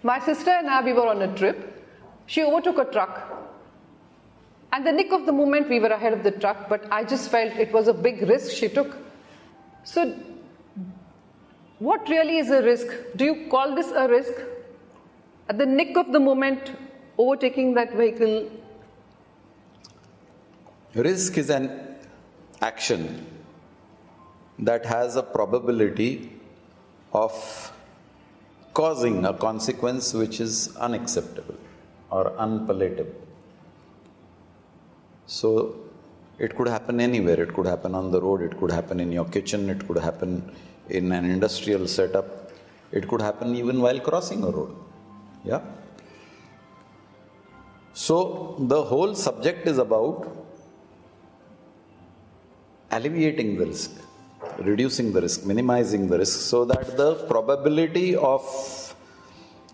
My sister and I, we were on a trip. She overtook a truck. And the nick of the moment, we were ahead of the truck, but I just felt it was a big risk she took. So, what really is a risk? Do you call this a risk? At the nick of the moment, overtaking that vehicle? Risk is an action that has a probability of causing a consequence which is unacceptable or unpalatable. So, it could happen anywhere. It could happen on the road, it could happen in your kitchen, it could happen in an industrial setup, it could happen even while crossing a road. Yeah? So, the whole subject is about alleviating the risk, reducing the risk, minimizing the risk, so that the probability of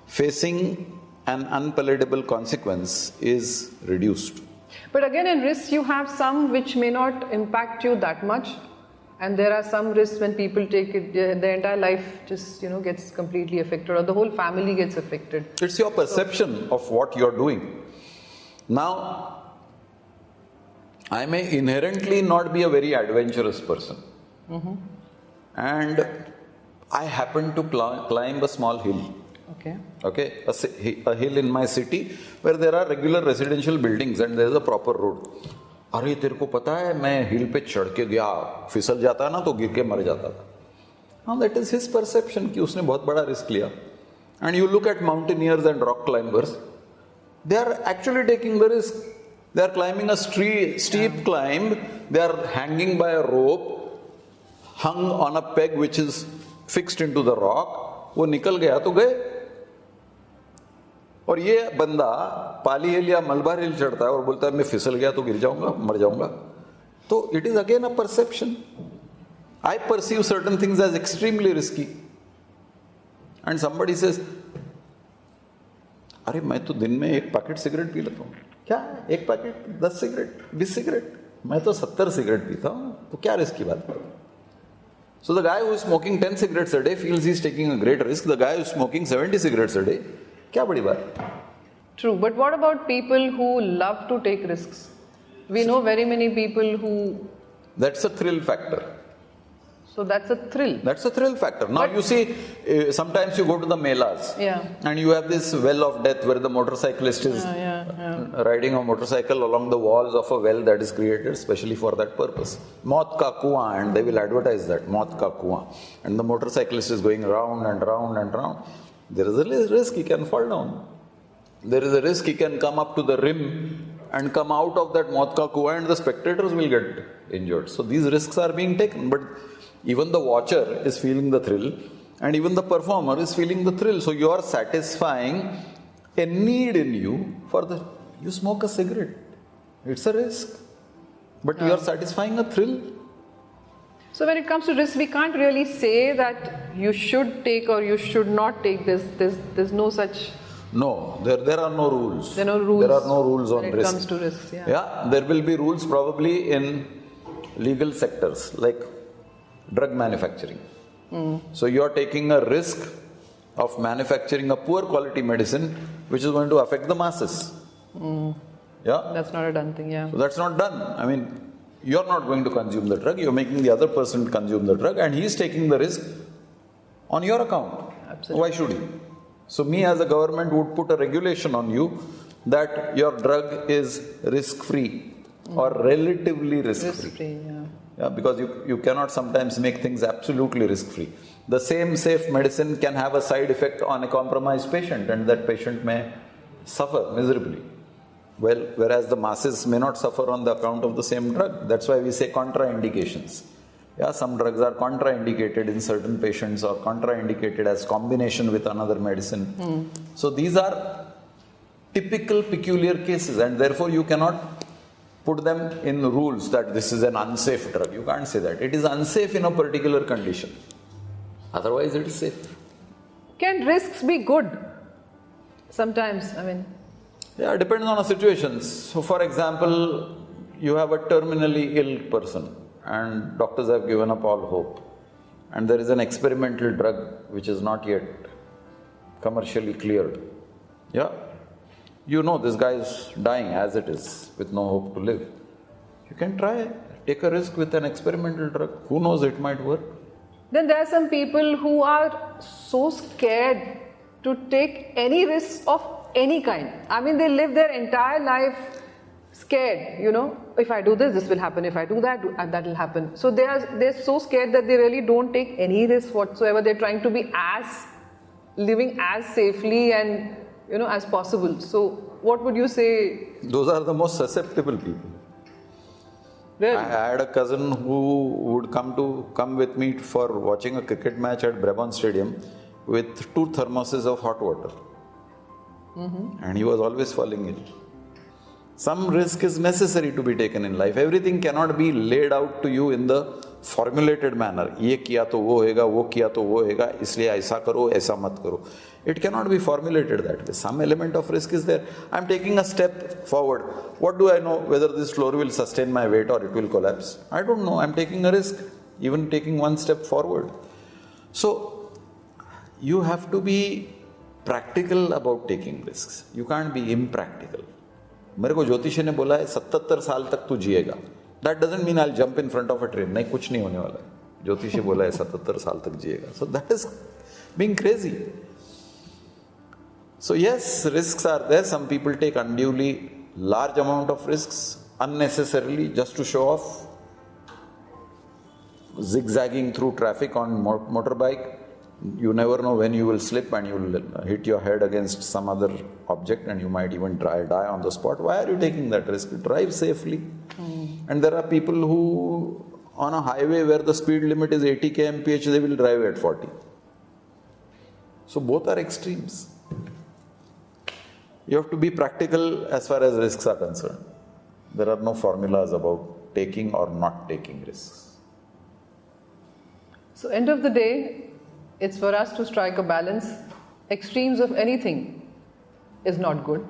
facing an unpalatable consequence is reduced. But again, in risks, you have some which may not impact you that much. And there are some risks when people take it, their entire life just, gets completely affected, or the whole family gets affected. It's your perception of what you're doing. Now, I may inherently not be a very adventurous person. And I happen to climb a small hill. Okay, a hill in my city where there are regular residential buildings and there is a proper road. अरे तेरे को पता है मैं हिल पे चढ़ के गया, फिसल जाता ना तो गिर के मर जाता था. Now that is his perception कि उसने बहुत बड़ा risk लिया. And you look at mountaineers and rock climbers, they are actually taking the risk. They are climbing a steep climb, they are hanging by a rope, hung on a peg which is fixed into the rock. वो निकल गया तो गए. और ये बंदा पाली हिल या मलबार हिल चढ़ता है और बोलता है मैं फिसल गया तो गिर जाऊंगा, मर जाऊंगा. तो it is again a perception. I perceive certain things as extremely risky. And somebody says, अरे मैं तो दिन में 1 पैकेट सिगरेट पी लेता हूँ. क्या 1 पैकेट, 10 सिगरेट, 20 सिगरेट? मैं तो 70 सिगरेट पीता हूँ, तो क्या रिस्क की बात है? So the guy who is smoking 10 cigarettes a day feels he is taking a great risk. The guy who is smoking 70 cigarettes a day, क्या बड़ी बात? True, but what about people who love to take risks? We know very many people who... That's a thrill factor. So that's a thrill. That's a thrill factor. Now you see, sometimes you go to the melas and you have this well of death where the motorcyclist is riding a motorcycle along the walls of a well that is created specially for that purpose. Maut ka kuan, and they will advertise that, Maut ka kuan. And the motorcyclist is going round and round and round. There is a risk he can fall down. There is a risk he can come up to the rim and come out of that Maut ka kuan and the spectators will get injured. So these risks are being taken. But even the watcher is feeling the thrill and even the performer is feeling the thrill. So you are satisfying a need in you for the... You smoke a cigarette. It's a risk. But you are satisfying a thrill. So when it comes to risk, we can't really say that you should take or you should not take this. There's no such... No, there are no rules. There are no rules. There are no rules on risk. When it comes to risks, Yeah, there will be rules probably in legal sectors like drug manufacturing. So you are taking a risk of manufacturing a poor quality medicine which is going to affect the masses. Yeah? That's not a done thing, So that's not done. I mean, you're not going to consume the drug, you're making the other person consume the drug and he's taking the risk on your account. Absolutely. Why should he? So me as a government would put a regulation on you that your drug is risk-free or relatively risk-free. Risk-free, Yeah, because you cannot sometimes make things absolutely risk-free. The same safe medicine can have a side effect on a compromised patient and that patient may suffer miserably. Well, whereas the masses may not suffer on the account of the same drug. That's why we say contraindications. Yeah, some drugs are contraindicated in certain patients or contraindicated as combination with another medicine. So these are typical peculiar cases and therefore you cannot put them in rules that this is an unsafe drug. You can't say that. It is unsafe in a particular condition. Otherwise it is safe. Can risks be good? Sometimes, I mean... Yeah, it depends on the situations. So for example, you have a terminally ill person and doctors have given up all hope. And there is an experimental drug which is not yet commercially cleared. Yeah. You know this guy is dying as it is, with no hope to live. You can try, take a risk with an experimental drug. Who knows, it might work. Then there are some people who are so scared to take any risk of any kind. I mean, they live their entire life scared, you know, if I do this, this will happen, if I do that, that will happen. So they're so scared that they really don't take any risk whatsoever. They're trying to be living as safely and, you know, as possible. So what would you say? Those are the most susceptible people. Really? I had a cousin who would come with me for watching a cricket match at Brabant Stadium with 2 thermoses of hot water. And he was always falling ill. Some risk is necessary to be taken in life. Everything cannot be laid out to you in the formulated manner. ये किया तो वो होगा, वो किया तो वो होगा, इसलिए ऐसा करो, ऐसा मत करो. It cannot be formulated that way. Some element of risk is there. I am taking a step forward. What do I know whether this floor will sustain my weight or it will collapse? I don't know. I am taking a risk, even taking one step forward. So you have to be practical about taking risks. You can't be impractical. मेरे को ज्योतिषी ने बोला है 77 साल तक तू जिएगा. That doesn't mean I'll jump in front of a train. नहीं, कुछ नहीं होने वाला है. ज्योतिषी बोला है 77 साल तक जिएगा. So that is being crazy. So yes, risks are there. Some people take unduly large amount of risks unnecessarily just to show off. Zigzagging through traffic on motorbike. You never know when you will slip and you will hit your head against some other object and you might even die on the spot. Why are you taking that risk? Drive safely. And there are people who on a highway where the speed limit is 80 kmph, they will drive at 40. So both are extremes. You have to be practical as far as risks are concerned. There are no formulas about taking or not taking risks. So end of the day, it's for us to strike a balance. Extremes of anything is not good.